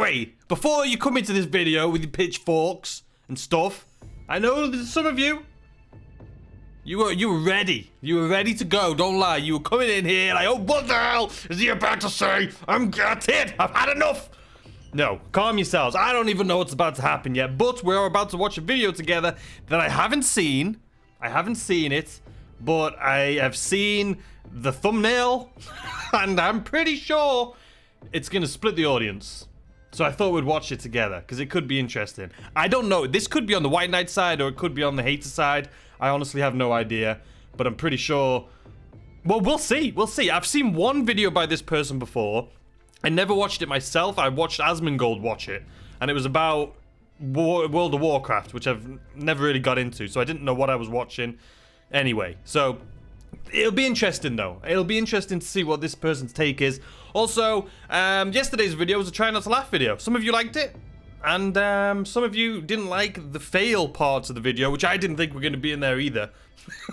Anyway, before you come into this video with your pitchforks and stuff, I know that some of you, you were ready. You were ready to go. Don't lie. You were coming in here like, oh, what the hell is he about to say? That's it. I've had enough. No, calm yourselves. I don't even know what's about to happen yet, but we're about to watch a video together that I haven't seen. I haven't seen it, but I have seen the thumbnail, and I'm pretty sure it's going to split the audience. So I thought we'd watch it together, because it could be interesting. I don't know. This could be on the White Knight side, or it could be on the hater side. I honestly have no idea, but I'm pretty sure... Well, we'll see. We'll see. I've seen one video by this person before. I never watched it myself. I watched Asmongold watch it, and it was about World of Warcraft, which I've never really got into, so I didn't know what I was watching. Anyway, so it'll be interesting, though. It'll be interesting to see what this person's take is. Also, yesterday's video was a try not to laugh video. Some of you liked it, and some of you didn't like the fail parts of the video, which I didn't think were going to be in there either.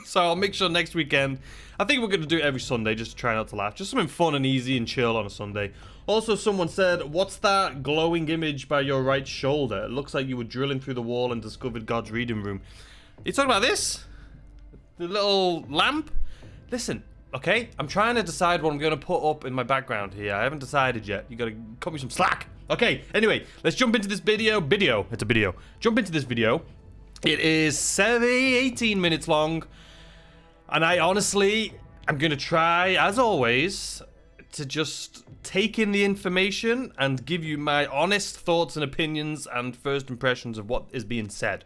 So I'll make sure next weekend, I think we're going to do it every Sunday, just to try not to laugh. Just something fun and easy and chill on a Sunday. Also, someone said, what's that glowing image by your right shoulder? It looks like you were drilling through the wall and discovered God's reading room. Are you talking about this? The little lamp? Listen, okay? I'm trying to decide what I'm going to put up in my background here. I haven't decided yet. You got to cut me some slack. Okay, anyway, let's jump into this video. It's a video. Jump into this video. It is 18 minutes long. And I honestly, I'm going to try, as always, to just take in the information and give you my honest thoughts and opinions and first impressions of what is being said.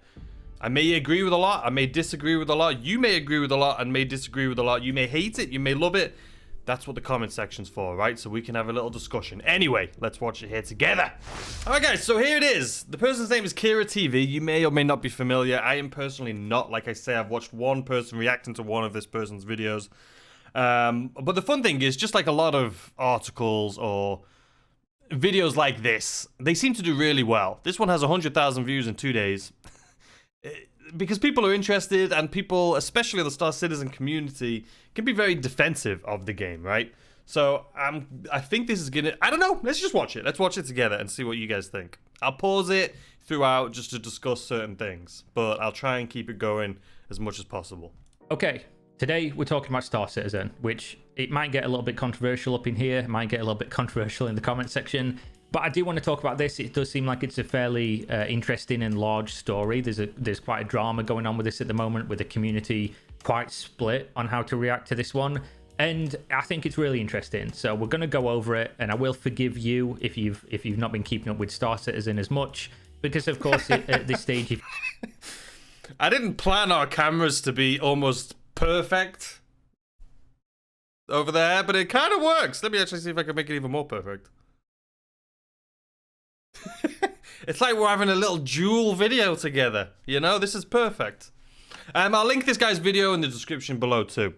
I may agree with a lot, I may disagree with a lot, you may agree with a lot and may disagree with a lot, you may hate it, you may love it. That's what the comment section's for, right? So we can have a little discussion. Anyway, let's watch it here together. Alright guys, so here it is. The person's name is Kira TV. You may or may not be familiar. I am personally not. Like I say, I've watched one person reacting to one of this person's videos. But the fun thing is, just like a lot of articles or videos like this, they seem to do really well. This one has 100,000 views in 2 days. Because people are interested, and people, especially the Star Citizen community, can be very defensive of the game, right? So I think this is gonna, I don't know, let's just watch it. Let's watch it together and see what you guys think. I'll pause it throughout just to discuss certain things, but I'll try and keep it going as much as possible. Okay, today we're talking about Star Citizen, which it might get a little bit controversial up in here, it might get a little bit controversial in the comment section. But I do want to talk about this. It does seem like it's a fairly interesting and large story. There's quite a drama going on with this at the moment, with the community quite split on how to react to this one. And I think it's really interesting. So we're going to go over it, and I will forgive you if you've not been keeping up with Star Citizen as much, because of course at this stage, I didn't plan our cameras to be almost perfect over there, but it kind of works. Let me actually see if I can make it even more perfect. It's like we're having a little dual video together, you know? This is perfect. I'll link this guy's video in the description below too.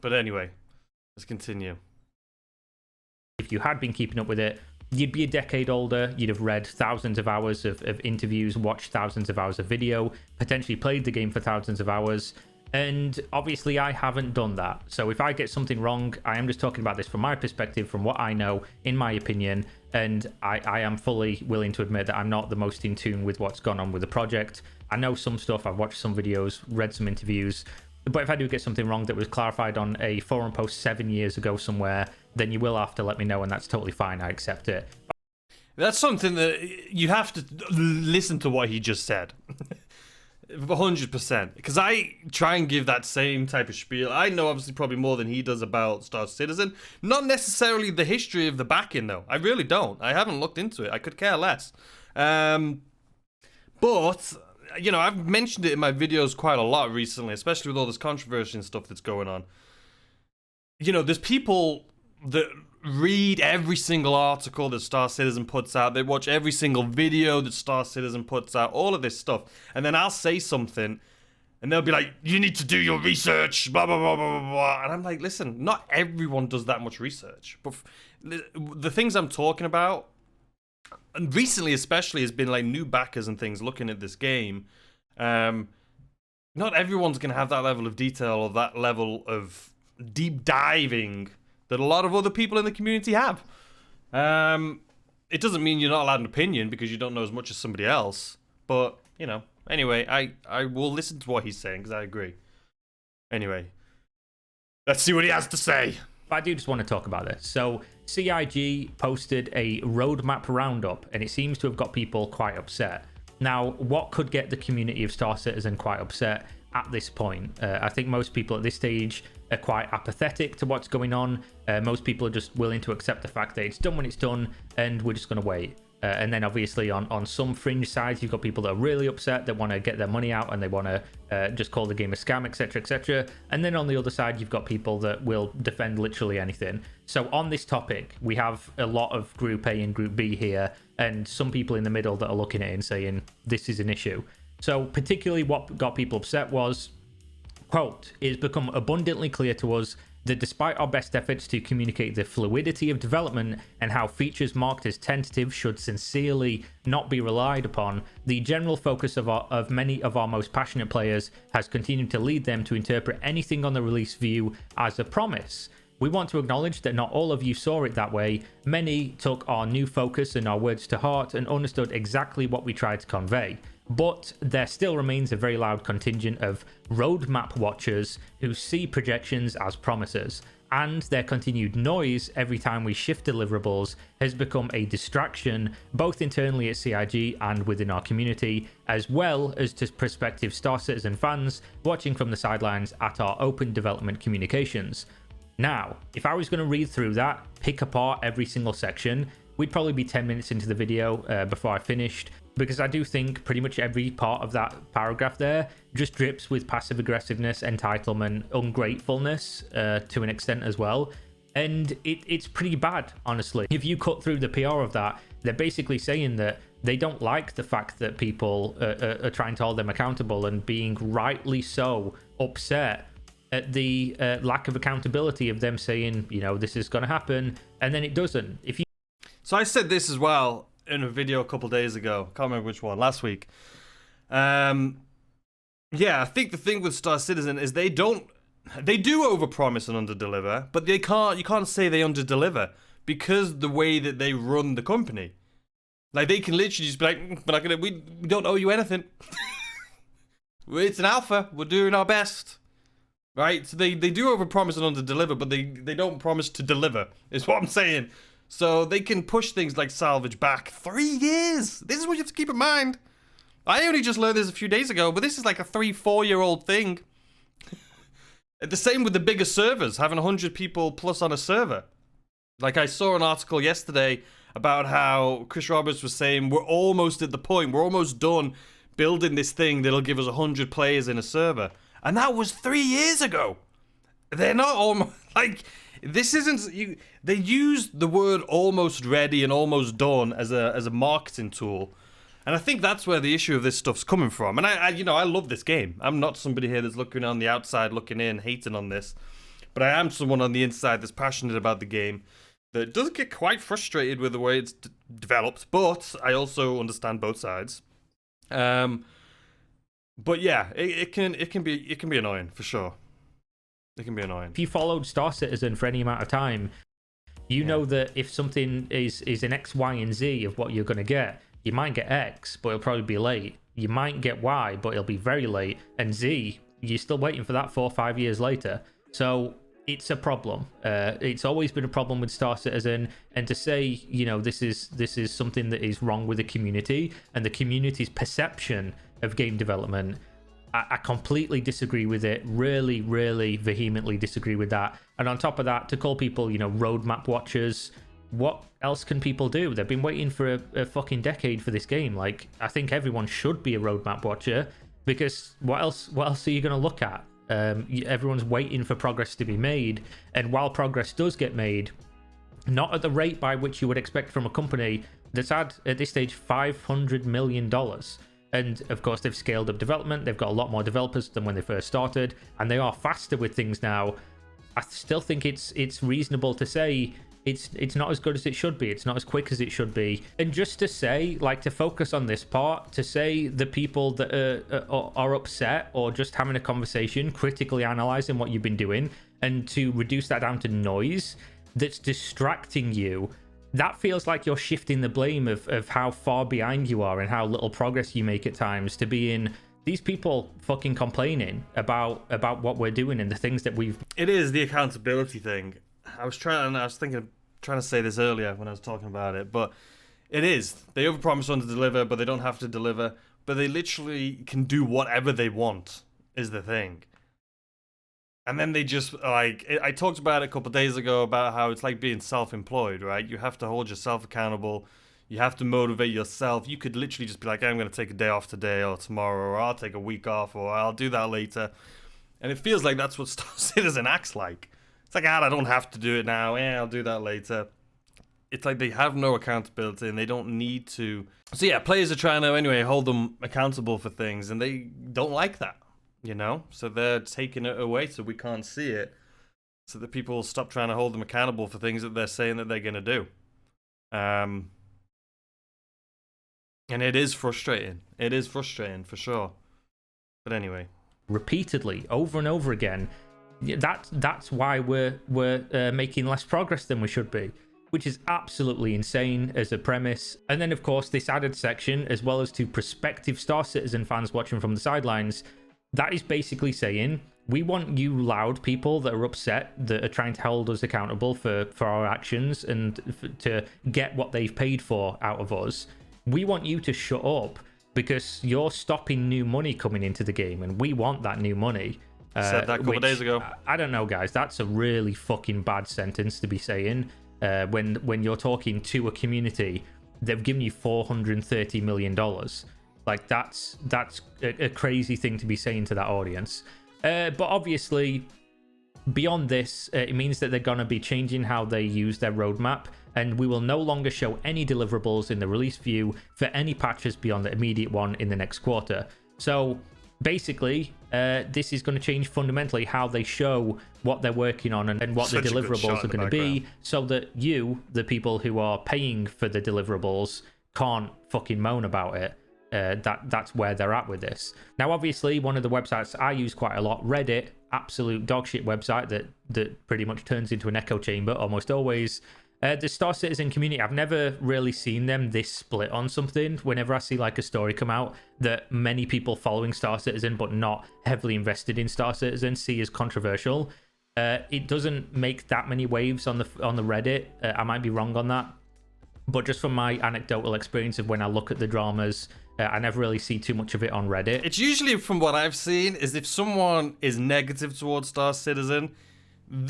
But anyway, let's continue. If you had been keeping up with it, you'd be a decade older, you'd have read thousands of hours of interviews, watched thousands of hours of video, potentially played the game for thousands of hours. And obviously I haven't done that. So if I get something wrong, I am just talking about this from my perspective, from what I know, in my opinion. And I am fully willing to admit that I'm not the most in tune with what's gone on with the project. I know some stuff, I've watched some videos, read some interviews. But if I do get something wrong that was clarified on a forum post 7 years ago somewhere, then you will have to let me know, and that's totally fine. I accept it. That's something that you have to listen to what he just said. 100%, because I try and give that same type of spiel. I know obviously probably more than he does about Star Citizen. Not necessarily the history of the backing though. I really don't. I haven't looked into it. I could care less. But, you know, I've mentioned it in my videos quite a lot recently, especially with all this controversy and stuff that's going on. You know, there's people that read every single article that Star Citizen puts out. They watch every single video that Star Citizen puts out, all of this stuff. And then I'll say something, and they'll be like, you need to do your research, blah, blah, blah, blah, blah. And I'm like, listen, not everyone does that much research. But the things I'm talking about, and recently especially, has been like new backers and things looking at this game. Not everyone's going to have that level of detail or that level of deep diving that a lot of other people in the community have. it doesn't mean you're not allowed an opinion because you don't know as much as somebody else. But, you know, anyway, I will listen to what he's saying because I agree. Anyway, let's see what he has to say. I do just want to talk about this. So CIG posted a roadmap roundup, and it seems to have got people quite upset. Now, what could get the community of Star Citizen quite upset at this point? I think most people at this stage are quite apathetic to what's going on. Most people are just willing to accept the fact that it's done when it's done, and we're just going to wait. And then obviously on some fringe sides, you've got people that are really upset, that want to get their money out and they want to just call the game a scam, etc, etc. And then on the other side, you've got people that will defend literally anything. So on this topic, we have a lot of Group A and Group B here, and some people in the middle that are looking at it and saying this is an issue. So particularly what got people upset was, quote, "It has become abundantly clear to us that despite our best efforts to communicate the fluidity of development and how features marked as tentative should sincerely not be relied upon, the general focus of many of our most passionate players has continued to lead them to interpret anything on the release view as a promise. We want to acknowledge that not all of you saw it that way. Many took our new focus and our words to heart and understood exactly what we tried to convey. But there still remains a very loud contingent of roadmap watchers who see projections as promises, and their continued noise every time we shift deliverables has become a distraction both internally at CIG and within our community, as well as to prospective Star Citizen fans watching from the sidelines at our open development communications." Now, if I was going to read through that, pick apart every single section, we'd probably be 10 minutes into the video before I finished, because I do think pretty much every part of that paragraph there just drips with passive aggressiveness, entitlement, ungratefulness to an extent as well. And it's pretty bad, honestly. If you cut through the PR of that, they're basically saying that they don't like the fact that people are trying to hold them accountable and being rightly so upset at the lack of accountability of them saying, you know, this is going to happen, and then it doesn't. So I said this as well in a video a couple days ago. Can't remember which one. Last week. Yeah, I think the thing with Star Citizen is they do overpromise and underdeliver, but you can't say they underdeliver because the way that they run the company. Like, they can literally just be like, we don't owe you anything. It's an alpha. We're doing our best. Right? So they do overpromise and underdeliver, but they don't promise to deliver, is what I'm saying. So they can push things like salvage back 3 years. This is what you have to keep in mind. I only just learned this a few days ago, but this is like a 3-4 year old thing. The same with the bigger servers, having 100 people plus on a server. Like, I saw an article yesterday about how Chris Roberts was saying we're almost at the point, we're almost done building this thing that'll give us 100 players in a server. And that was 3 years ago. They're not almost, like, this isn't, they use the word almost ready and almost done as a marketing tool. And I think that's where the issue of this stuff's coming from. And I love this game. I'm not somebody here that's looking on the outside, looking in, hating on this. But I am someone on the inside that's passionate about the game, that does get quite frustrated with the way it's developed. But I also understand both sides. But yeah, it can be annoying for sure. It can be annoying. If you followed Star Citizen for any amount of time, you know that if something is an X, Y, and Z of what you're going to get, you might get X, but it'll probably be late. You might get Y, but it'll be very late. And Z, you're still waiting for that 4 or 5 years later. So it's a problem. It's always been a problem with Star Citizen. And to say, you know, this is something that is wrong with the community and the community's perception of game development, I completely disagree with it. Really, really vehemently disagree with that. And on top of that, to call people, you know, roadmap watchers, what else can people do? They've been waiting for a fucking decade for this game. Like, I think everyone should be a roadmap watcher, because what else are you going to look at? Everyone's waiting for progress to be made. And while progress does get made, not at the rate by which you would expect from a company that's had, at this stage, $500 million. And of course, they've scaled up development. They've got a lot more developers than when they first started, and they are faster with things now. I still think it's reasonable to say it's not as good as it should be. It's not as quick as it should be. And just to say, like, to focus on this part, to say the people that are upset or just having a conversation, critically analyzing what you've been doing, and to reduce that down to noise that's distracting you that feels like you're shifting the blame of how far behind you are and how little progress you make at times to being these people fucking complaining about what we're doing and the things that we've... It is the accountability thing. I was trying to say this earlier when I was talking about it, but it is. They overpromise on to deliver, but they don't have to deliver. But they literally can do whatever they want, is the thing. And then they just, like, I talked about it a couple of days ago about how it's like being self-employed, right? You have to hold yourself accountable. You have to motivate yourself. You could literally just be like, I'm going to take a day off today or tomorrow, or I'll take a week off, or I'll do that later. And it feels like that's what Star Citizen acts like. It's like, I don't have to do it now. Yeah, I'll do that later. It's like they have no accountability and they don't need to. So yeah, players are trying to, anyway, hold them accountable for things, and they don't like that, you know? So they're taking it away so we can't see it, so that people will stop trying to hold them accountable for things that they're saying that they're going to do. And it is frustrating. It is frustrating, for sure. But anyway. Repeatedly, over and over again, that's why we're making less progress than we should be, which is absolutely insane as a premise. And then, of course, this added section, as well as to prospective Star Citizen fans watching from the sidelines, that is basically saying, we want you loud people that are upset, that are trying to hold us accountable for our actions and to get what they've paid for out of us. We want you to shut up because you're stopping new money coming into the game, and we want that new money. Said that a couple of days ago. I don't know, guys. That's a really fucking bad sentence to be saying. When you're talking to a community, they've given you $430 million. Like, that's a crazy thing to be saying to that audience. But obviously, beyond this, it means that they're going to be changing how they use their roadmap, and we will no longer show any deliverables in the release view for any patches beyond the immediate one in the next quarter. So basically, this is going to change fundamentally how they show what they're working on and what the deliverables are going to be, so that you, the people who are paying for the deliverables, can't fucking moan about it. That's where they're at with this. Now, obviously, one of the websites I use quite a lot, Reddit, absolute dogshit website that pretty much turns into an echo chamber almost always. The Star Citizen community, I've never really seen them this split on something. Whenever I see like a story come out that many people following Star Citizen but not heavily invested in Star Citizen see as controversial, it doesn't make that many waves on the Reddit. I might be wrong on that, but just from my anecdotal experience of when I look at the dramas, I never really see too much of it on Reddit. It's usually, from what I've seen, is if someone is negative towards Star Citizen,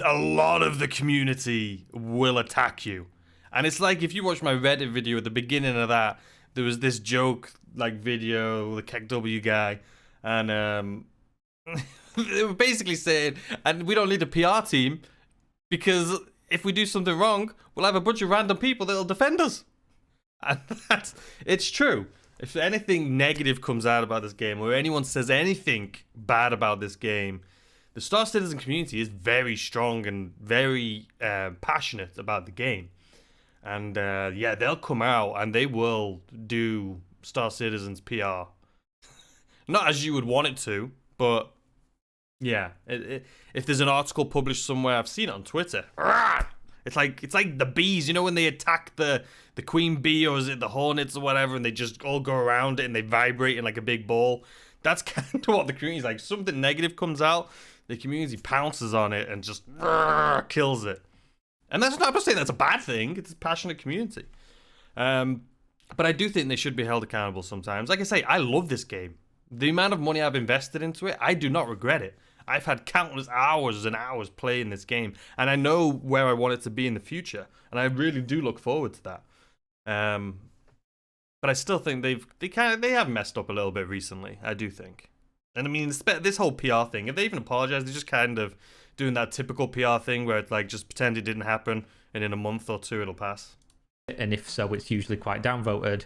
a lot of the community will attack you. And it's like, if you watch my Reddit video at the beginning of that, there was this joke like video, the KEKW guy, and they were basically saying, and we don't need a PR team, because if we do something wrong, we'll have a bunch of random people that'll defend us. And it's true. If anything negative comes out about this game, or anyone says anything bad about this game, the Star Citizen community is very strong and very passionate about the game. And yeah, they'll come out and they will do Star Citizen's PR. Not as you would want it to, but yeah. If there's an article published somewhere, I've seen it on Twitter. It's like the bees, you know, when they attack the queen bee, or is it the hornets or whatever, and they just all go around it and they vibrate in like a big ball. That's kind of what the community's like. Something negative comes out, the community pounces on it and just kills it. And that's not, I'm not saying that's a bad thing. It's a passionate community. But I do think they should be held accountable sometimes. Like I say, I love this game. The amount of money I've invested into it, I do not regret it. I've had countless hours and hours playing this game, and I know where I want it to be in the future, and I really do look forward to that. But I still think they have messed up a little bit recently. I do think, and I mean this whole PR thing. If they even apologize, they're just kind of doing that typical PR thing where it's like, just pretend it didn't happen, and in a month or two it'll pass. And if so, it's usually quite downvoted.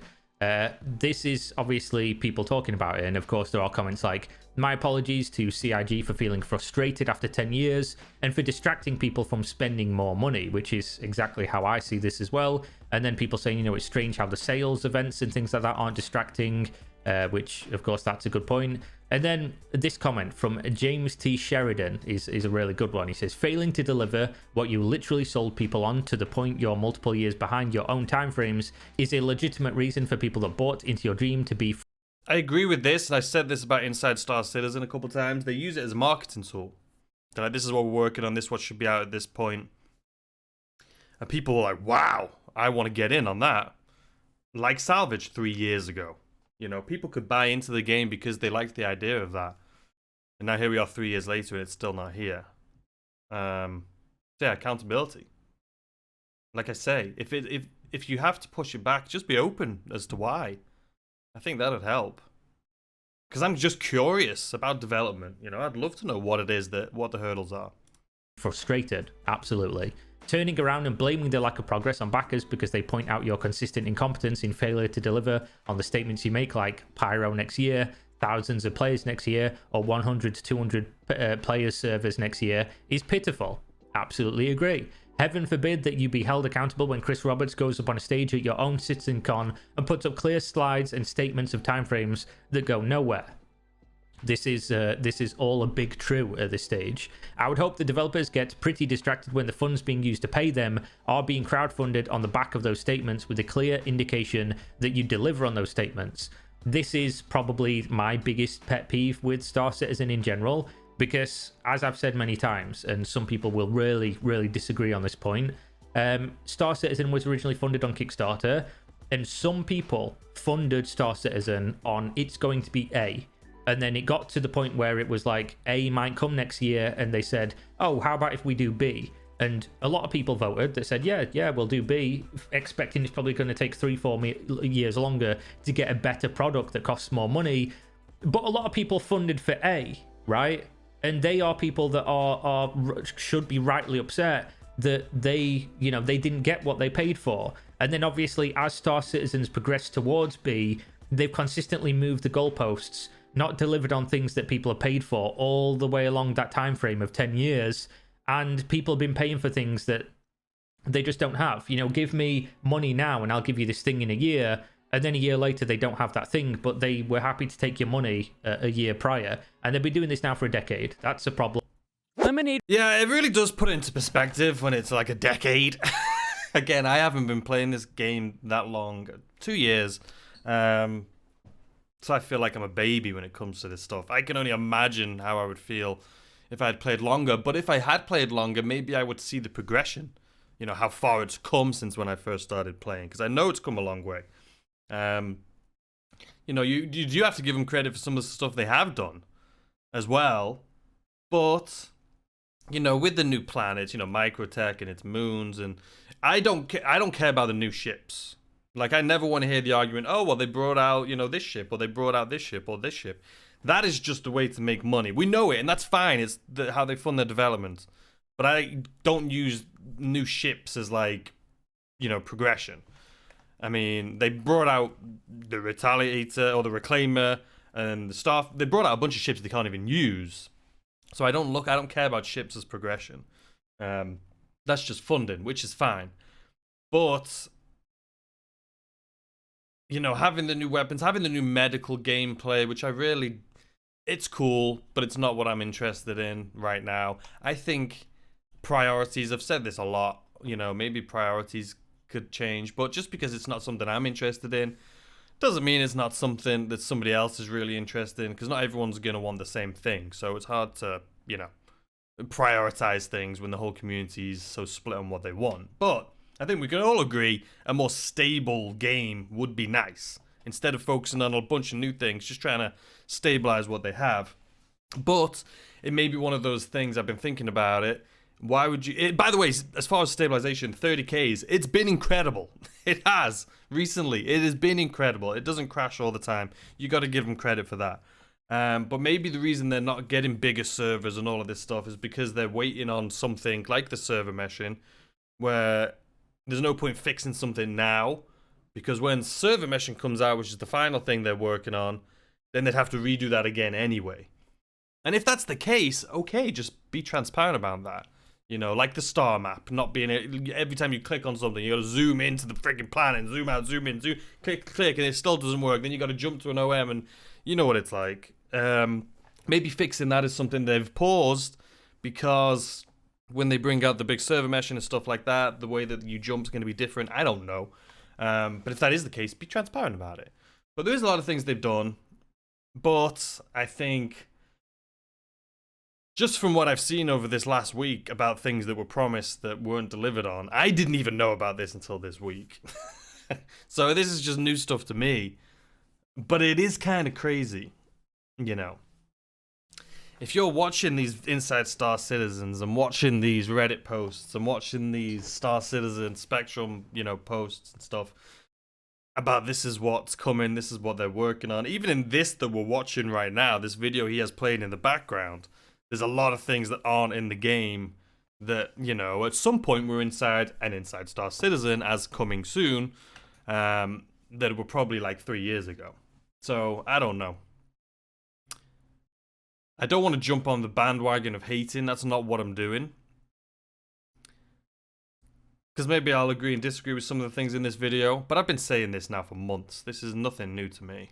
This is obviously people talking about it, and of course there are comments like, my apologies to CIG for feeling frustrated after 10 years and for distracting people from spending more money, which is exactly how I see this as well. And then people saying, you know, it's strange how the sales events and things like that aren't distracting, which of course that's a good point. And then this comment from James T. Sheridan is a really good one. He says, failing to deliver what you literally sold people on to the point you're multiple years behind your own timeframes is a legitimate reason for people that bought into your dream to be. I agree with this, and I said this about Inside Star Citizen a couple times. They use it as a marketing tool. They're like, this is what we're working on, this is what should be out at this point. And people were like, wow, I want to get in on that. Like Salvage 3 years ago. You know, people could buy into the game because they liked the idea of that. And now here we are 3 years later and it's still not here. Yeah, accountability. Like I say, if you have to push it back, just be open as to why. I think that'd help. Because I'm just curious about development. You know, I'd love to know what it is, what the hurdles are. Frustrated, absolutely. Turning around and blaming the lack of progress on backers because they point out your consistent incompetence in failure to deliver on the statements you make, like Pyro next year, thousands of players next year, or 100 to 200 players servers next year, is pitiful. Absolutely agree. Heaven forbid that you be held accountable when Chris Roberts goes up on a stage at your own CitizenCon and puts up clear slides and statements of timeframes that go nowhere. This is all a big true at this stage. I would hope the developers get pretty distracted when the funds being used to pay them are being crowdfunded on the back of those statements with a clear indication that you deliver on those statements. This is probably my biggest pet peeve with Star Citizen in general, because as I've said many times, and some people will really, really disagree on this point, Star Citizen was originally funded on Kickstarter, and some people funded Star Citizen on it's going to be A. And then it got to the point where it was like, A might come next year, and they said, oh, how about if we do B? And a lot of people voted that said, yeah, we'll do B, expecting it's probably going to take 3-4 years longer to get a better product that costs more money. But a lot of people funded for A, right? And they are people that should be rightly upset that they didn't get what they paid for. And then obviously, as Star Citizen's progressed towards B, they've consistently moved the goalposts, not delivered on things that people are paid for all the way along that time frame of 10 years, and people have been paying for things that they just don't have. You know, give me money now and I'll give you this thing in a year, and then a year later they don't have that thing, but they were happy to take your money a year prior, and they've been doing this now for a decade. That's a problem. Yeah, it really does put it into perspective when it's like a decade. Again, I haven't been playing this game that long, 2 years. So I feel like I'm a baby when it comes to this stuff. I can only imagine how I would feel if I had played longer. But if I had played longer, maybe I would see the progression. You know, how far it's come since when I first started playing. Because I know it's come a long way. You know, you do have to give them credit for some of the stuff they have done as well. But, you know, with the new planets, you know, Microtech and its moons. And I don't care about the new ships. Like, I never want to hear the argument, oh, well, they brought out, you know, this ship, or they brought out this ship, or this ship. That is just a way to make money. We know it, and that's fine. It's how they fund their development. But I don't use new ships as, like, you know, progression. I mean, they brought out the Retaliator, or the Reclaimer, and the Staff. They brought out a bunch of ships they can't even use. So I don't care about ships as progression. That's just funding, which is fine. But, you know, having the new weapons, having the new medical gameplay, which it's cool, but it's not what I'm interested in right now. I think priorities, I've said this a lot, you know, maybe priorities could change, but just because it's not something I'm interested in, doesn't mean it's not something that somebody else is really interested in, because not everyone's going to want the same thing. So it's hard to, you know, prioritize things when the whole community is so split on what they want. But I think we can all agree a more stable game would be nice. Instead of focusing on a bunch of new things, just trying to stabilize what they have. But it may be one of those things, I've been thinking about it. Why would you... by the way, as far as stabilization, 30Ks, it's been incredible. It has. Recently, it has been incredible. It doesn't crash all the time. You got to give them credit for that. But maybe the reason they're not getting bigger servers and all of this stuff is because they're waiting on something like the server meshing, where there's no point fixing something now, because when server meshing comes out, which is the final thing they're working on, then they'd have to redo that again anyway. And if that's the case, okay, just be transparent about that. You know, like the star map, not being every time you click on something, you got to zoom into the freaking planet, and zoom out, zoom in, click, and it still doesn't work. Then you got to jump to an OM, and you know what it's like. Maybe fixing that is something they've paused because when they bring out the big server meshing and stuff like that, the way that you jump is going to be different. I don't know. But if that is the case, be transparent about it. But there's a lot of things they've done. But I think just from what I've seen over this last week about things that were promised that weren't delivered on, I didn't even know about this until this week. So this is just new stuff to me. But it is kind of crazy, you know. If you're watching these Inside Star Citizens and watching these Reddit posts and watching these Star Citizen Spectrum, you know, posts and stuff about this is what's coming, this is what they're working on. Even in this that we're watching right now, this video he has playing in the background, there's a lot of things that aren't in the game that, you know, at some point we're inside an Inside Star Citizen as coming soon, that were probably like 3 years ago. So, I don't know. I don't want to jump on the bandwagon of hating. That's not what I'm doing. Because maybe I'll agree and disagree with some of the things in this video. But I've been saying this now for months. This is nothing new to me.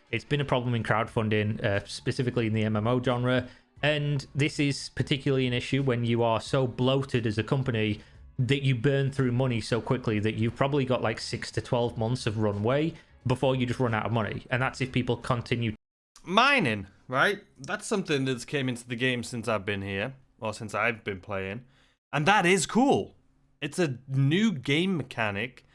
It's been a problem in crowdfunding, specifically in the MMO genre. And this is particularly an issue when you are so bloated as a company that you burn through money so quickly that you've probably got like 6 to 12 months of runway before you just run out of money. And that's if people continue. Mining, right? That's something that's came into the game since I've been here, or since I've been playing. And that is cool. It's a new game mechanic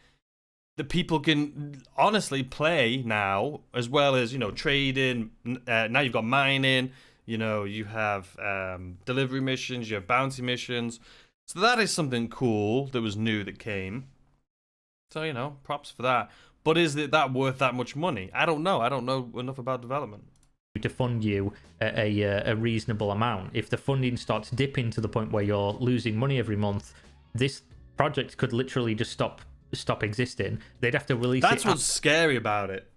that people can honestly play now, as well as, you know, trading. Now you've got mining, you know, you have delivery missions, you have bounty missions. So that is something cool that was new that came. So, you know, props for that. But is it that worth that much money? I don't know. I don't know enough about development. To fund you a reasonable amount. If the funding starts dipping to the point where you're losing money every month, this project could literally just stop existing. They'd have to release it. That's what's scary about it,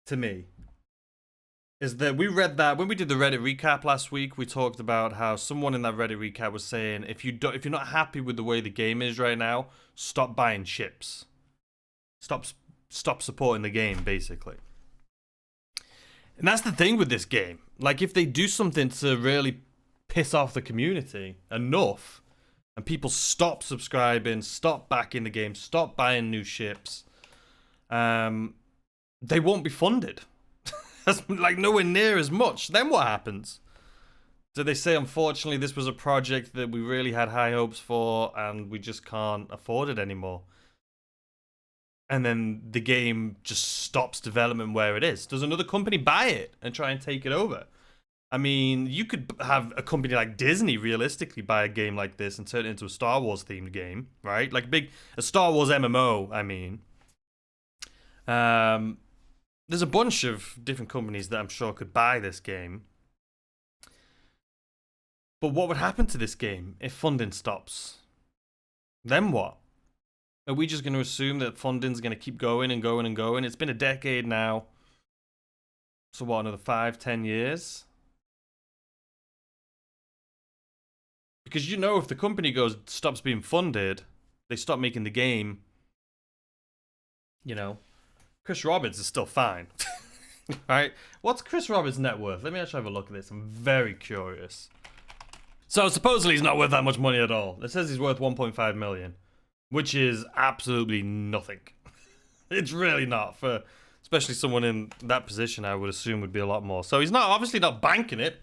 to me. Is that we read that when we did the Reddit recap last week, we talked about how someone in that Reddit recap was saying if you're not happy with the way the game is right now, stop buying chips. Stop supporting the game, basically. And that's the thing with this game. Like, if they do something to really piss off the community enough, and people stop subscribing, stop backing the game, stop buying new ships, they won't be funded. That's like nowhere near as much. Then what happens? Do they say, unfortunately, this was a project that we really had high hopes for, and we just can't afford it anymore? And then the game just stops development where it is. Does another company buy it and try and take it over? I mean, you could have a company like Disney realistically buy a game like this and turn it into a Star Wars themed game, right? Like a Star Wars MMO, I mean. There's a bunch of different companies that I'm sure could buy this game. But what would happen to this game if funding stops? Then what? Are we just going to assume that funding's going to keep going and going and going? It's been a decade now. So what, another 5-10 years? Because you know if the company stops being funded, they stop making the game, you know, Chris Roberts is still fine. Right? What's Chris Roberts' net worth? Let me actually have a look at this. I'm very curious. So supposedly he's not worth that much money at all. It says he's worth 1.5 million. Which is absolutely nothing. It's really not. For especially someone in that position, I would assume would be a lot more. So he's obviously not banking it.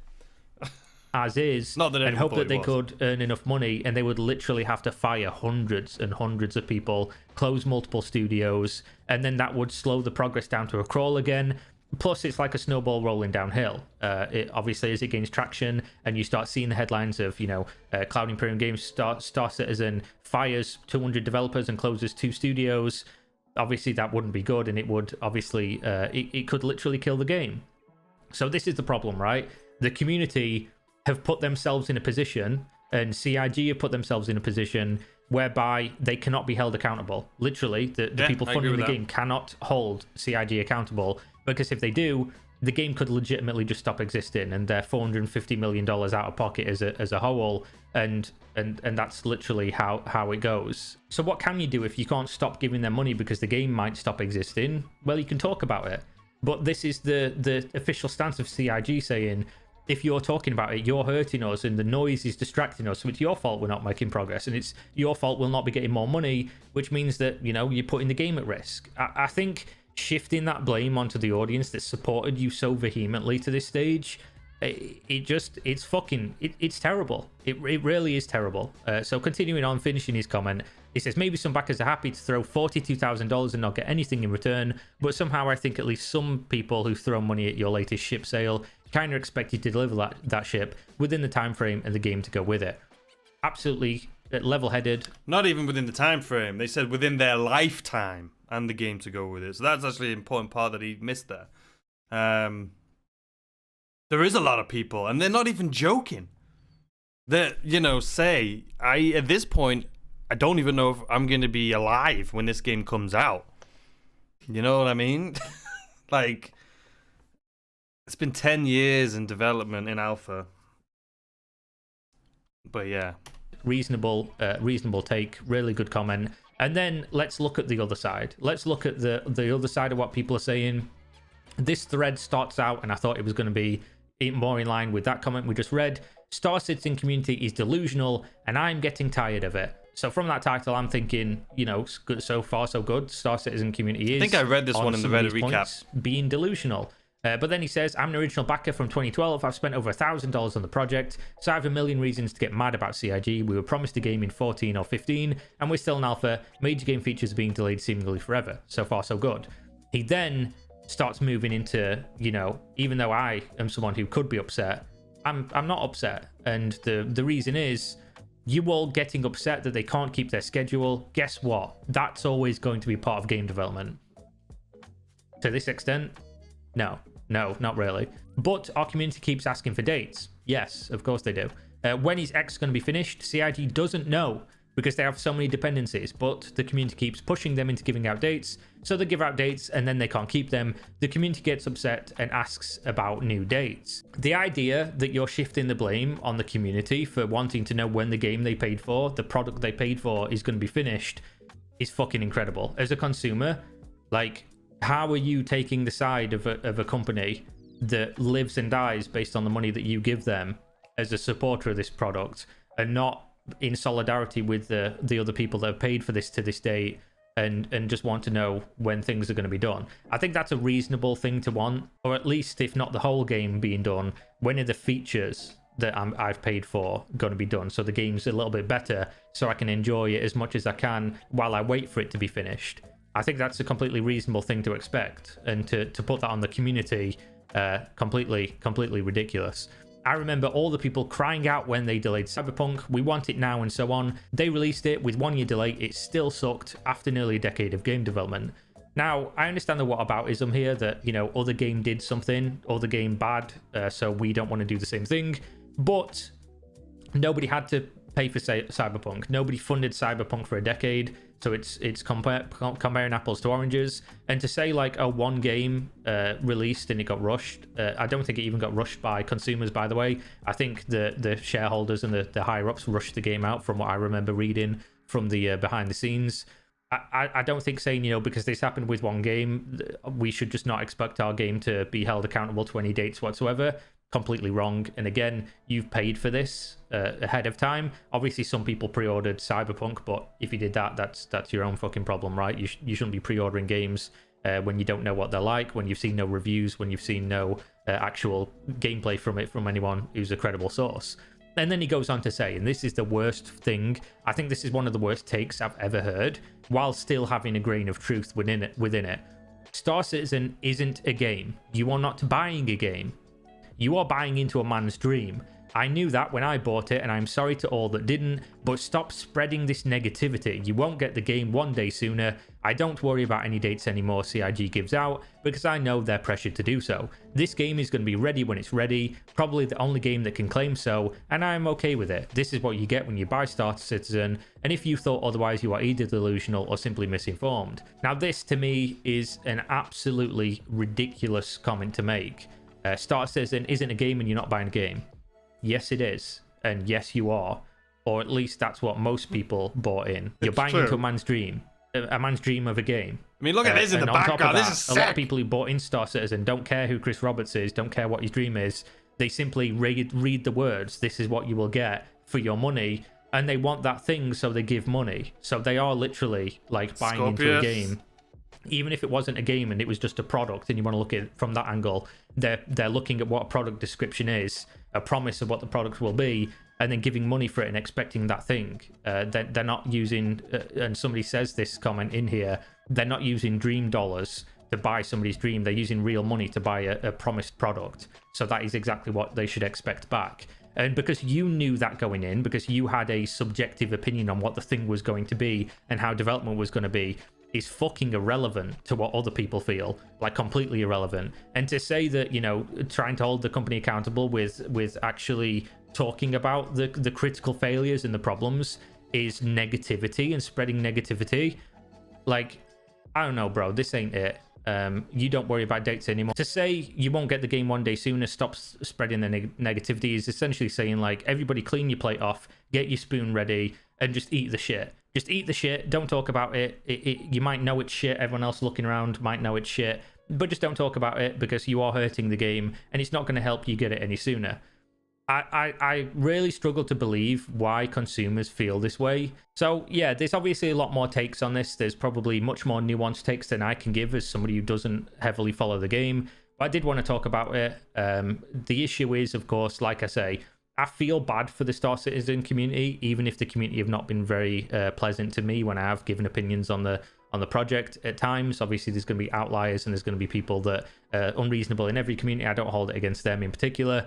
As is. Not that and hope that they was. could earn enough money, and they would literally have to fire hundreds and hundreds of people, close multiple studios, and then that would slow the progress down to a crawl again. Plus, it's like a snowball rolling downhill. It obviously, as it gains traction and you start seeing the headlines of, you know, Cloud Imperium Games, Star Citizen fires 200 developers and closes 2 studios. Obviously, that wouldn't be good, and it would obviously, it could literally kill the game. So this is the problem, right? The community have put themselves in a position, and CIG have put themselves in a position whereby they cannot be held accountable. Literally, the people funding the game cannot hold CIG accountable, because if they do, the game could legitimately just stop existing, and they're $450 million out of pocket as a whole, and that's literally how it goes. So what can you do if you can't stop giving them money because the game might stop existing? Well, you can talk about it. But this is the official stance of CIG saying, if you're talking about it, you're hurting us and the noise is distracting us, so it's your fault we're not making progress, and it's your fault we'll not be getting more money, which means that, you know, you're putting the game at risk. I think shifting that blame onto the audience that supported you so vehemently to this stage, it's terrible. It really is terrible. So continuing on, finishing his comment, he says, maybe some backers are happy to throw $42,000 and not get anything in return, but somehow I think at least some people who throw money at your latest ship sale kind of expect you to deliver that ship within the time frame and the game to go with it. Absolutely level-headed. Not even within the time frame. They said within their lifetime and the game to go with it. So that's actually an important part that he missed there. There is a lot of people, and they're not even joking, that, you know, say, at this point, I don't even know if I'm going to be alive when this game comes out. You know what I mean? Like, it's been 10 years in development in alpha. But yeah. Reasonable take, really good comment. And then let's look at the other side. Let's look at the other side of what people are saying. This thread starts out, and I thought it was going to be more in line with that comment we just read. Star Citizen community is delusional, and I'm getting tired of it. So from that title, I'm thinking, you know, so far so good. Star Citizen community is. I think I read this one in the Reddit recap. Being delusional. But then he says, I'm an original backer from 2012. I've spent over $1,000 on the project, so I have a million reasons to get mad about CIG. We were promised a game in 14 or 15, and we're still in alpha. Major game features are being delayed seemingly forever. So far so good. He then starts moving into, you know, even though I am someone who could be upset, I'm not upset. And the reason is, you all getting upset that they can't keep their schedule. Guess what? That's always going to be part of game development. To this extent, no, not really. But our community keeps asking for dates. Yes, of course they do. When is X going to be finished? CIG doesn't know, because they have so many dependencies, but the community keeps pushing them into giving out dates. So they give out dates and then they can't keep them. The community gets upset and asks about new dates. The idea that you're shifting the blame on the community for wanting to know when the game they paid for, the product they paid for, is going to be finished is fucking incredible. As a consumer, like, how are you taking the side of a company that lives and dies based on the money that you give them as a supporter of this product, and not in solidarity with the other people that have paid for this to this day, and just want to know when things are going to be done? I think that's a reasonable thing to want, or at least, if not the whole game being done, when are the features that I've paid for going to be done, so the game's a little bit better, so I can enjoy it as much as I can while I wait for it to be finished. I think that's a completely reasonable thing to expect, and to put that on the community, completely ridiculous. I remember all the people crying out when they delayed Cyberpunk, we want it now, and so on. They released it with 1 year delay, it still sucked after nearly a decade of game development. Now, I understand the whataboutism here, that, you know, other game did something, other game bad, so we don't want to do the same thing, but nobody had to pay for Cyberpunk. Nobody funded Cyberpunk for a decade, so it's comparing apples to oranges. And to say, like, oh, one game released and it got rushed, I don't think it even got rushed by consumers, by the way. I think the shareholders and the higher-ups rushed the game out, from what I remember reading from the behind the scenes. I don't think saying, you know, because this happened with one game, we should just not expect our game to be held accountable to any dates whatsoever. Completely wrong. And again, you've paid for this ahead of time. Obviously, some people pre-ordered Cyberpunk, but if you did that, that's your own fucking problem, right? You shouldn't be pre-ordering games when you don't know what they're like, when you've seen no reviews, when you've seen no actual gameplay from it from anyone who's a credible source. And then he goes on to say, and this is the worst thing, I think this is one of the worst takes I've ever heard, while still having a grain of truth within it. Star Citizen isn't a game. You are not buying a game. You are buying into a man's dream. I knew that when I bought it, and I'm sorry to all that didn't, but stop spreading this negativity. You won't get the game one day sooner. I don't worry about any dates anymore CIG gives out, because I know they're pressured to do so. This game is going to be ready when it's ready, probably the only game that can claim so, and I'm okay with it. This is what you get when you buy Star Citizen, and if you thought otherwise, you are either delusional or simply misinformed. Now, this to me is an absolutely ridiculous comment to make. Star Citizen isn't a game and you're not buying a game. Yes, it is. And yes, you are. Or at least that's what most people bought in. You're buying into a man's dream. a man's dream of a game. I mean, look at this in the background. This is sick. A lot of people who bought in Star Citizen don't care who Chris Roberts is, don't care what his dream is. They simply read the words, this is what you will get for your money, and they want that thing, so they give money. So they are literally like buying into a game. Even if it wasn't a game and it was just a product, and you want to look at it from that angle, they're looking at what a product description is, a promise of what the product will be, and then giving money for it and expecting that thing. They're not using, and somebody says this comment in here, they're not using dream dollars to buy somebody's dream. They're using real money to buy a promised product. So that is exactly what they should expect back. And because you knew that going in, because you had a subjective opinion on what the thing was going to be and how development was going to be, is fucking irrelevant to what other people feel, like completely irrelevant. And to say that, you know, trying to hold the company accountable with actually talking about the critical failures and the problems is negativity and spreading negativity. Like, I don't know, bro, this ain't it. You don't worry about dates anymore. To say you won't get the game one day sooner, stop spreading the negativity, is essentially saying, like, everybody clean your plate off, get your spoon ready, and just eat the shit. Just eat the shit. Don't talk about it. You might know it's shit. Everyone else looking around might know it's shit. But just don't talk about it, because you are hurting the game, and it's not going to help you get it any sooner. I really struggle to believe why consumers feel this way. So yeah, there's obviously a lot more takes on this. There's probably much more nuanced takes than I can give as somebody who doesn't heavily follow the game. But I did want to talk about it. The issue is, of course, like I say, I feel bad for the Star Citizen community, even if the community have not been very pleasant to me when I have given opinions on the project at times. Obviously, there's going to be outliers, and there's going to be people that are unreasonable in every community. I don't hold it against them in particular.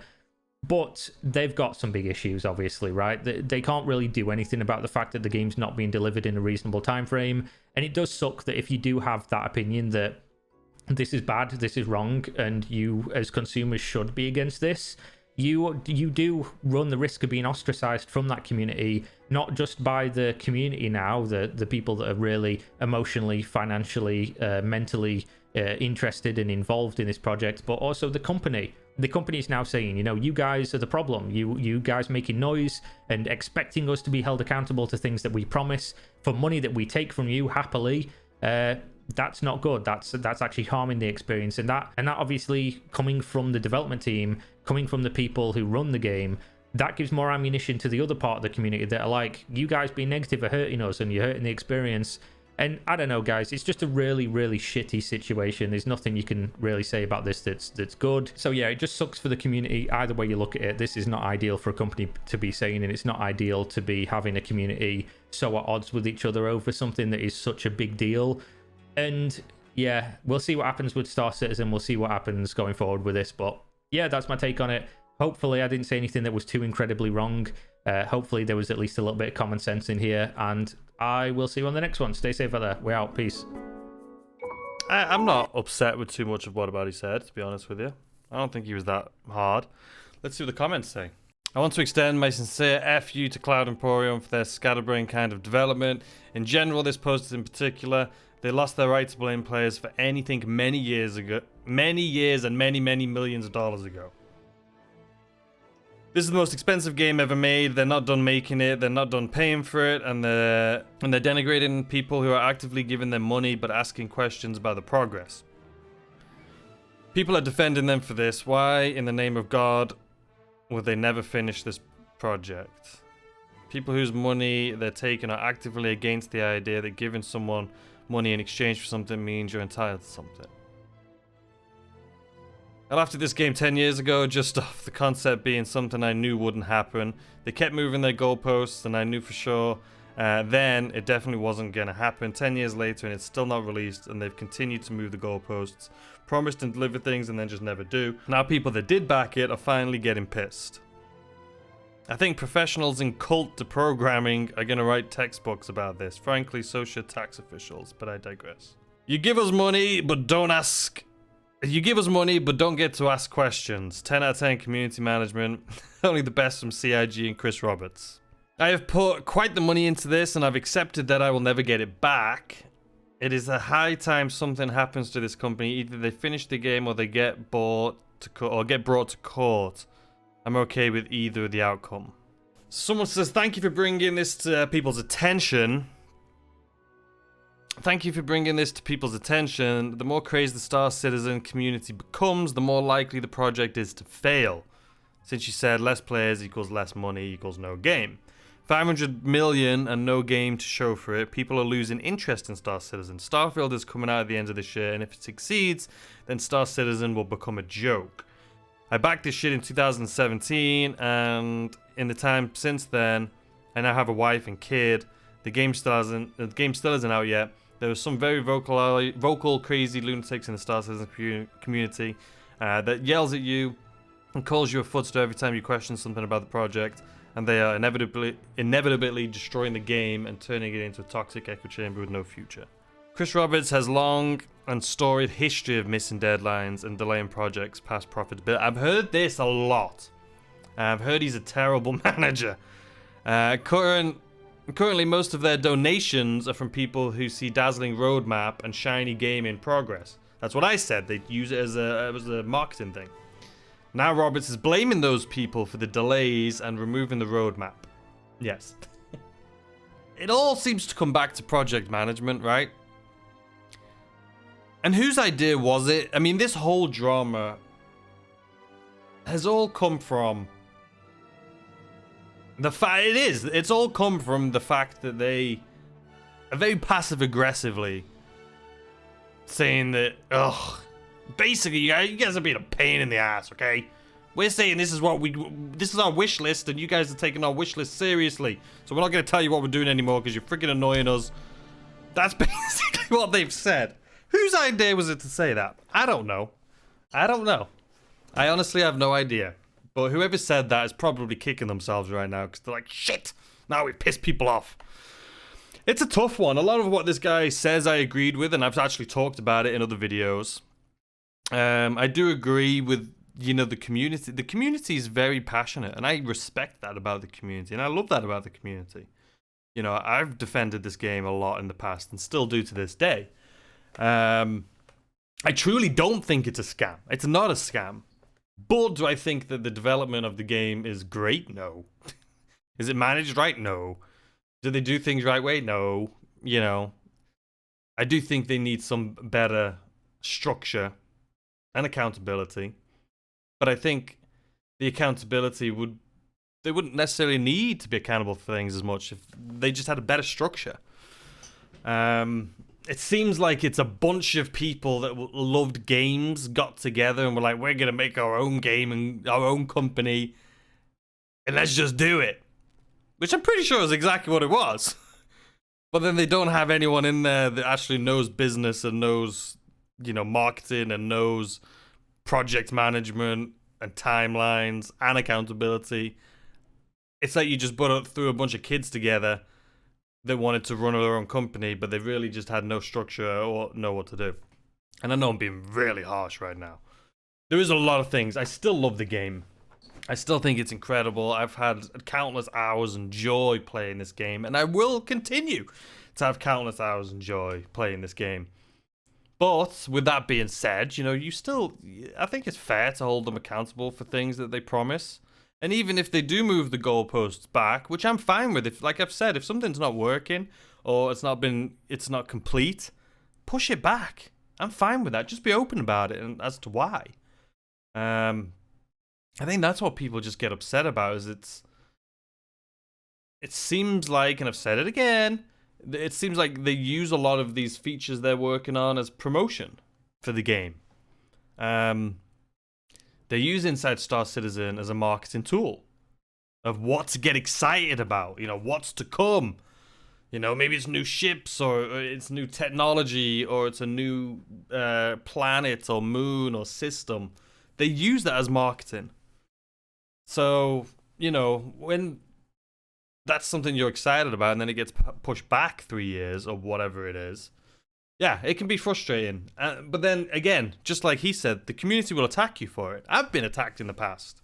But they've got some big issues, obviously, right? They can't really do anything about the fact that the game's not being delivered in a reasonable time frame. And it does suck that if you do have that opinion that this is bad, this is wrong, and you as consumers should be against this, you do run the risk of being ostracized from that community, not just by the community now, the people that are really emotionally, financially, mentally interested and involved in this project, but also the company. The company is now saying, you know, you guys are the problem. You guys making noise and expecting us to be held accountable to things that we promise for money that we take from you happily. That's not good. That's actually harming the experience, and that obviously coming from the development team, coming from the people who run the game, that gives more ammunition to the other part of the community that are like, you guys being negative are hurting us and you're hurting the experience. And I don't know, guys, it's just a really, really shitty situation. There's nothing you can really say about this that's good. So yeah, it just sucks for the community. Either way you look at it, this is not ideal for a company to be saying, and it's not ideal to be having a community so at odds with each other over something that is such a big deal. And yeah, we'll see what happens with Star Citizen. We'll see what happens going forward with this. But yeah, that's my take on it. Hopefully I didn't say anything that was too incredibly wrong. Hopefully there was at least a little bit of common sense in here, and I will see you on the next one. Stay safe out there. We're out. Peace. I'm not upset with too much of what about he said, to be honest with you. I don't think he was that hard. Let's see what the comments say. I want to extend my sincere FU to Cloud Emporium for their scatterbrain kind of development. In general, this post in particular, they lost their right to blame players for anything many years and many millions of dollars ago. This is the most expensive game ever made. They're not done making it. They're not done paying for it, and they're denigrating people who are actively giving them money but asking questions about the progress. People are defending them for this. Why, in the name of God, would they never finish this project? People whose money they're taking are actively against the idea that giving someone money in exchange for something means you're entitled to something. I laughed at this game 10 years ago, just off the concept being something I knew wouldn't happen. They kept moving their goalposts, and I knew for sure then it definitely wasn't going to happen. 10 years later, and it's still not released, and they've continued to move the goalposts, promised and delivered things, and then just never do. Now people that did back it are finally getting pissed. I think professionals in cult to programming are going to write textbooks about this. Frankly, so should tax officials, but I digress. You give us money, but don't get to ask questions. 10 out of 10 community management. Only the best from CIG and Chris Roberts. I have put quite the money into this, and I've accepted that I will never get it back. It is a high time something happens to this company. Either they finish the game or they get brought to court. I'm okay with either of the outcome. Someone says, thank you for bringing this to people's attention. Thank you for bringing this to people's attention. The more crazed the Star Citizen community becomes, the more likely the project is to fail. Since you said less players equals less money equals no game. 500 million and no game to show for it. People are losing interest in Star Citizen. Starfield is coming out at the end of this year, and if it succeeds, then Star Citizen will become a joke. I backed this shit in 2017, and in the time since then, I now have a wife and kid. The game still isn't out yet. There was some very vocal, crazy lunatics in the Star Citizen community that yells at you and calls you a footster every time you question something about the project, and they are inevitably destroying the game and turning it into a toxic echo chamber with no future. Chris Roberts has long and storied history of missing deadlines and delaying projects past profitability. I've heard this a lot. I've heard he's a terrible manager. Currently, most of their donations are from people who see dazzling roadmap and shiny game in progress. That's what I said. They use it as a marketing thing. Now Roberts is blaming those people for the delays and removing the roadmap. Yes. It all seems to come back to project management, right? And whose idea was it? I mean, this whole drama has all come from it's all come from the fact that they are very passive-aggressively saying that, basically, you guys are being a pain in the ass, okay? We're saying this is our wish list, and you guys are taking our wish list seriously. So we're not going to tell you what we're doing anymore because you're freaking annoying us. That's basically what they've said. Whose idea was it to say that? I don't know. I honestly have no idea. But whoever said that is probably kicking themselves right now because they're like, shit, now we've pissed people off. It's a tough one. A lot of what this guy says I agreed with, and I've actually talked about it in other videos. I do agree with, the community. The community is very passionate, and I respect that about the community, and I love that about the community. I've defended this game a lot in the past and still do to this day. I truly don't think it's a scam. It's not a scam. But do I think that the development of the game is great? No. Is it managed right? No. Do they do things right way? No. I do think they need some better structure and accountability. But I think the accountability they wouldn't necessarily need to be accountable for things as much if they just had a better structure. It seems like it's a bunch of people that loved games got together and were like, we're going to make our own game and our own company and let's just do it. Which I'm pretty sure is exactly what it was. But then they don't have anyone in there that actually knows business and knows, marketing and knows project management and timelines and accountability. It's like you just threw a bunch of kids together that wanted to run their own company, but they really just had no structure or know what to do. And I know I'm being really harsh right now. There is a lot of things. I still love the game. I still think it's incredible. I've had countless hours and joy playing this game, and I will continue to have countless hours and joy playing this game. But with that being said, I think it's fair to hold them accountable for things that they promise. And even if they do move the goalposts back, which I'm fine with, if, like I've said, if something's not working or it's not complete, push it back. I'm fine with that. Just be open about it and as to why. I think that's what people just get upset about. It seems like, and I've said it again, it seems like they use a lot of these features they're working on as promotion for the game. They use Inside Star Citizen as a marketing tool of what to get excited about, what's to come. Maybe it's new ships or it's new technology or it's a new planet or moon or system. They use that as marketing. So, when that's something you're excited about and then it gets pushed back 3 years or whatever it is, yeah, it can be frustrating. But then, again, just like he said, the community will attack you for it. I've been attacked in the past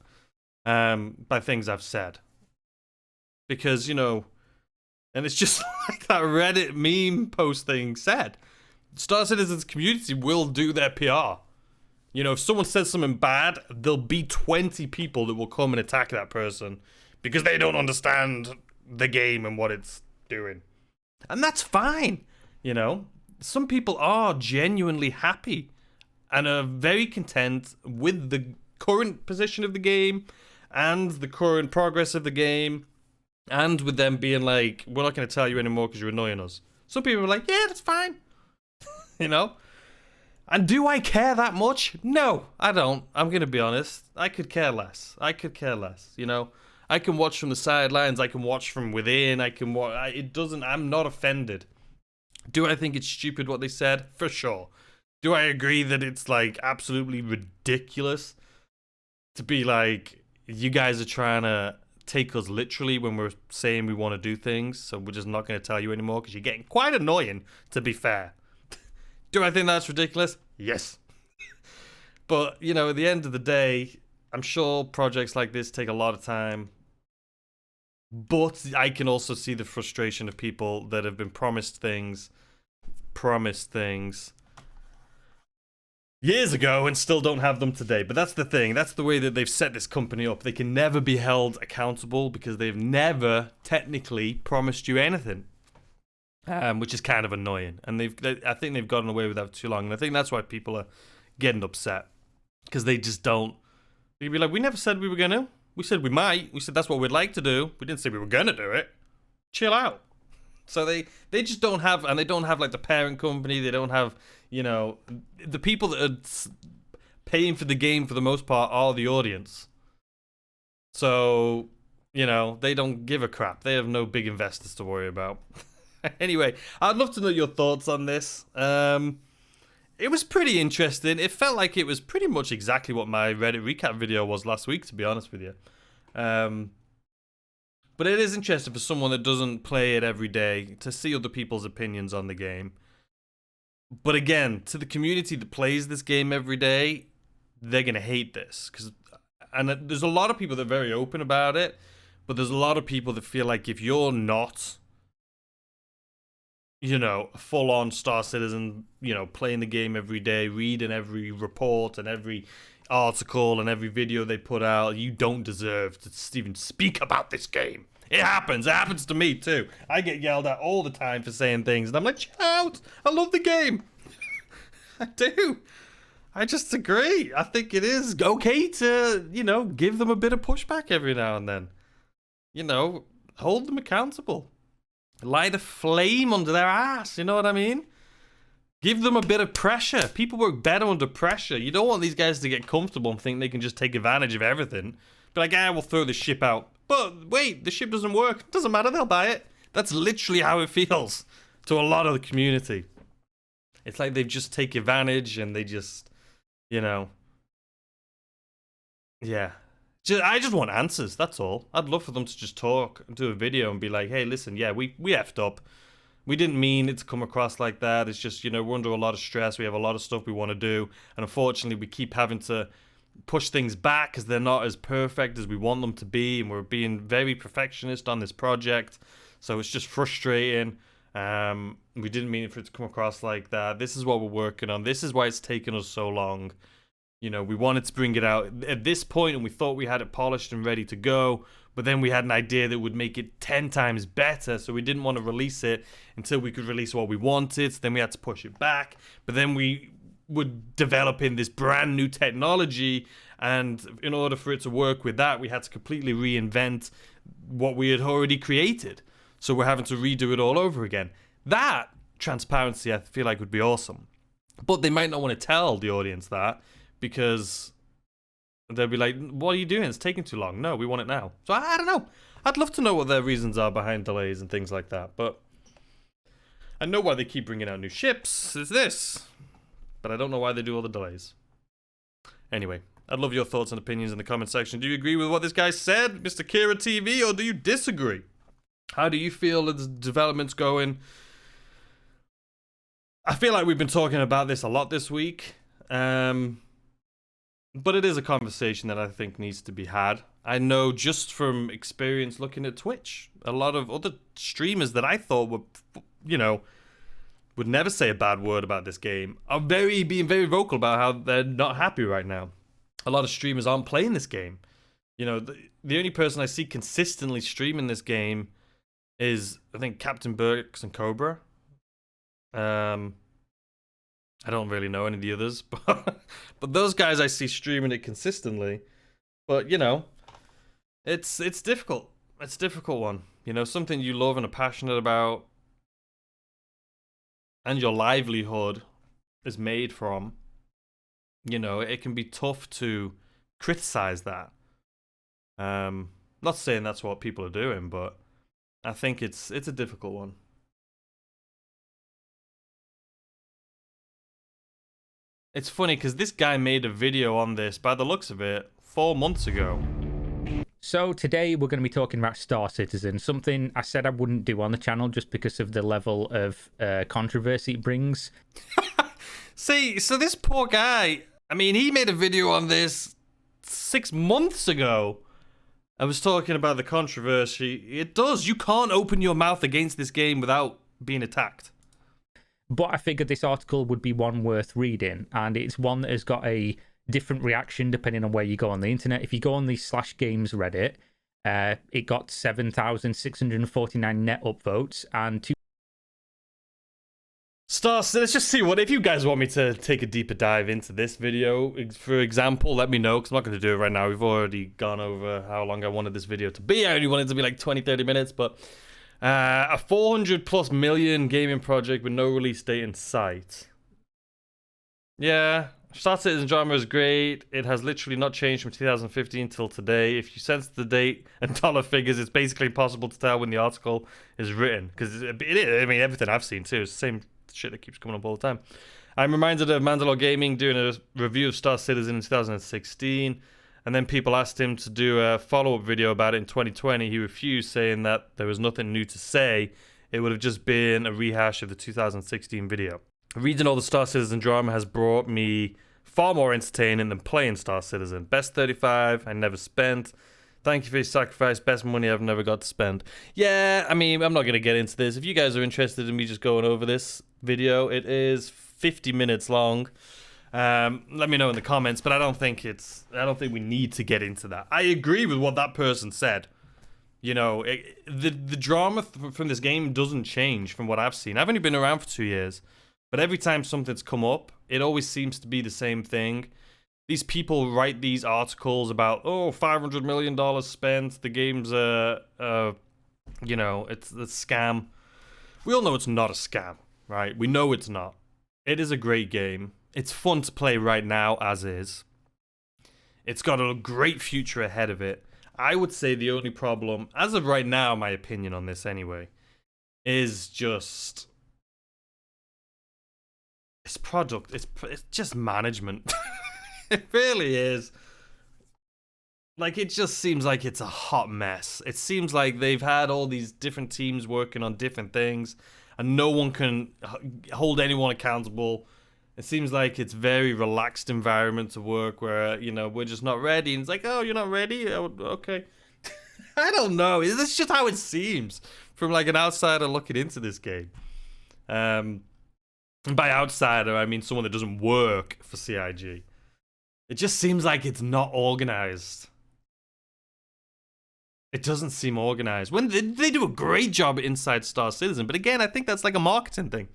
by things I've said. Because, and it's just like that Reddit meme post thing said. Star Citizen's community will do their PR. If someone says something bad, there'll be 20 people that will come and attack that person because they don't understand the game and what it's doing. And that's fine, some people are genuinely happy and are very content with the current position of the game and the current progress of the game, and with them being like, we're not going to tell you anymore because you're annoying us. Some people are like, yeah, that's fine. You know? And do I care that much? No, I don't. I'm going to be honest. I could care less. You know? I can watch from the sidelines. I can watch from within. I can watch. I'm not offended. Do I think it's stupid what they said? For sure. Do I agree that it's like absolutely ridiculous to be like, you guys are trying to take us literally when we're saying we want to do things, so we're just not going to tell you anymore because you're getting quite annoying, to be fair. Do I think that's ridiculous? Yes. But, you know, at the end of the day, I'm sure projects like this take a lot of time. But I can also see the frustration of people that have been promised things years ago and still don't have them today. But that's the thing. That's the way that they've set this company up. They can never be held accountable because they've never technically promised you anything, which is kind of annoying. And I think they've gotten away with that too long. And I think that's why people are getting upset, because they just don't. They'd be like, we never said we were going to. We said we might. We said that's what we'd like to do. We didn't say we were going to do it. Chill out. So they just don't have, and they don't have like the parent company. They don't have, you know, the people that are paying for the game for the most part are the audience. So, you know, they don't give a crap. They have no big investors to worry about. Anyway, I'd love to know your thoughts on this. It was pretty interesting. It felt like it was pretty much exactly what my Reddit recap video was last week, to be honest with you. But it is interesting for someone that doesn't play it every day to see other people's opinions on the game. But again, to the community that plays this game every day, they're going to hate this. And there's a lot of people that are very open about it, but there's a lot of people that feel like if you're not, you know, a full-on Star Citizen, you know, playing the game every day, reading every report and every article and every video they put out, you don't deserve to even speak about this game. It happens to me too. I get yelled at all the time for saying things, and I'm like, chill out, I love the game. I do. I just agree. I think it is okay to, you know, give them a bit of pushback every now and then. You know, hold them accountable. Light a flame under their ass, you know what I mean? Give them a bit of pressure. People work better under pressure. You don't want these guys to get comfortable and think they can just take advantage of everything. Be like, we'll throw the ship out. But wait, the ship doesn't work. Doesn't matter, they'll buy it. That's literally how it feels to a lot of the community. It's like they just take advantage and they just, you know. Yeah. I just want answers, that's all. I'd love for them to just talk and do a video and be like, hey, listen, yeah, we effed up. We didn't mean it to come across like that. It's just, you know, we're under a lot of stress. We have a lot of stuff we want to do. And unfortunately, we keep having to push things back because they're not as perfect as we want them to be. And we're being very perfectionist on this project. So it's just frustrating. We didn't mean for it to come across like that. This is what we're working on. This is why it's taken us so long. You know, we wanted to bring it out at this point and we thought we had it polished and ready to go. But then we had an idea that would make it 10 times better, so we didn't want to release it until we could release what we wanted. So then we had to push it back. But then we were developing this brand new technology, and in order for it to work with that, we had to completely reinvent what we had already created. So we're having to redo it all over again. That transparency, I feel like, would be awesome. But they might not want to tell the audience that, because they'll be like, what are you doing? It's taking too long. No, we want it now. So I don't know. I'd love to know what their reasons are behind delays and things like that. But I know why they keep bringing out new ships. It's this. But I don't know why they do all the delays. Anyway, I'd love your thoughts and opinions in the comment section. Do you agree with what this guy said, Mr. Kira TV, or do you disagree? How do you feel that the development's going? I feel like we've been talking about this a lot this week. But it is a conversation that I think needs to be had. I know just from experience looking at Twitch, a lot of other streamers that I thought were, you know, would never say a bad word about this game are being very vocal about how they're not happy right now. A lot of streamers aren't playing this game. You know, the only person I see consistently streaming this game is, I think, Captain Burks and Cobra. I don't really know any of the others, but those guys I see streaming it consistently. But you know, it's difficult. It's a difficult one. You know, something you love and are passionate about, and your livelihood is made from. You know, it can be tough to criticize that. Not saying that's what people are doing, but I think it's a difficult one. It's funny because this guy made a video on this, by the looks of it, 4 months ago. So today we're going to be talking about Star Citizen, something I said I wouldn't do on the channel just because of the level of controversy it brings. See, so this poor guy, I mean, he made a video on this 6 months ago. I was talking about the controversy. It does. You can't open your mouth against this game without being attacked. But I figured this article would be one worth reading, and it's one that has got a different reaction depending on where you go on the internet. If you go on the /games Reddit, it got 7,649 net upvotes and Stars, let's just see what if you guys want me to take a deeper dive into this video, for example, let me know, because I'm not going to do it right now. We've already gone over how long I wanted this video to be. I only wanted it to be like 20-30 minutes, but a 400+ million gaming project with no release date in sight. Yeah, Star Citizen genre is great. It has literally not changed from 2015 till today. If you sense the date and dollar figures, it's basically impossible to tell when the article is written, because it is. I mean, everything I've seen too is the same shit that keeps coming up all the time. I'm reminded of Mandalore Gaming doing a review of Star Citizen in 2016, and then people asked him to do a follow-up video about it in 2020. He refused, saying that there was nothing new to say. It would have just been a rehash of the 2016 video. Reading all the Star Citizen drama has brought me far more entertaining than playing Star Citizen. Best 35 I never spent. Thank you for your sacrifice. Best money I've never got to spend. Yeah, I mean, I'm not going to get into this. If you guys are interested in me just going over this video, it is 50 minutes long. Let me know in the comments, but I don't think we need to get into that. I agree with what that person said. You know, the drama from this game doesn't change from what I've seen. I've only been around for 2 years, but every time something's come up, it always seems to be the same thing. These people write these articles about, oh, $500 million spent, the game's you know, it's a scam. We all know it's not a scam, right? We know it's not. It is a great game. It's fun to play right now, as is. It's got a great future ahead of it. I would say the only problem, as of right now, my opinion on this anyway, is just its product. It's just management. It really is. Like, it just seems like it's a hot mess. It seems like they've had all these different teams working on different things, and no one can hold anyone accountable. It seems like it's very relaxed environment to work where, you know, we're just not ready. And it's like, oh, you're not ready? Oh, okay. I don't know. It's just how it seems from, like, an outsider looking into this game. And by outsider, I mean someone that doesn't work for CIG. It just seems like it's not organized. It doesn't seem organized. When they do a great job inside Star Citizen, but again, I think that's like a marketing thing.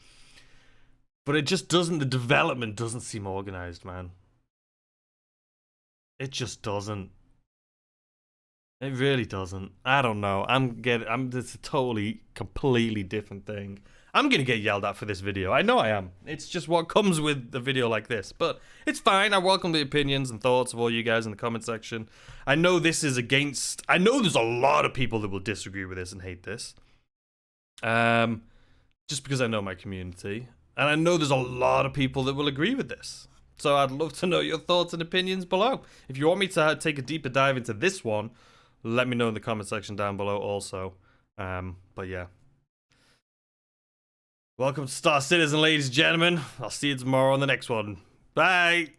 But it just doesn't, the development doesn't seem organized, man. It just doesn't. It really doesn't. I don't know. It's a totally, completely different thing. I'm gonna get yelled at for this video. I know I am. It's just what comes with a video like this. But it's fine. I welcome the opinions and thoughts of all you guys in the comment section. I know this is against... I know there's a lot of people that will disagree with this and hate this. Just because I know my community. And I know there's a lot of people that will agree with this. So I'd love to know your thoughts and opinions below. If you want me to take a deeper dive into this one, let me know in the comment section down below also. But yeah. Welcome to Star Citizen, ladies and gentlemen. I'll see you tomorrow on the next one. Bye!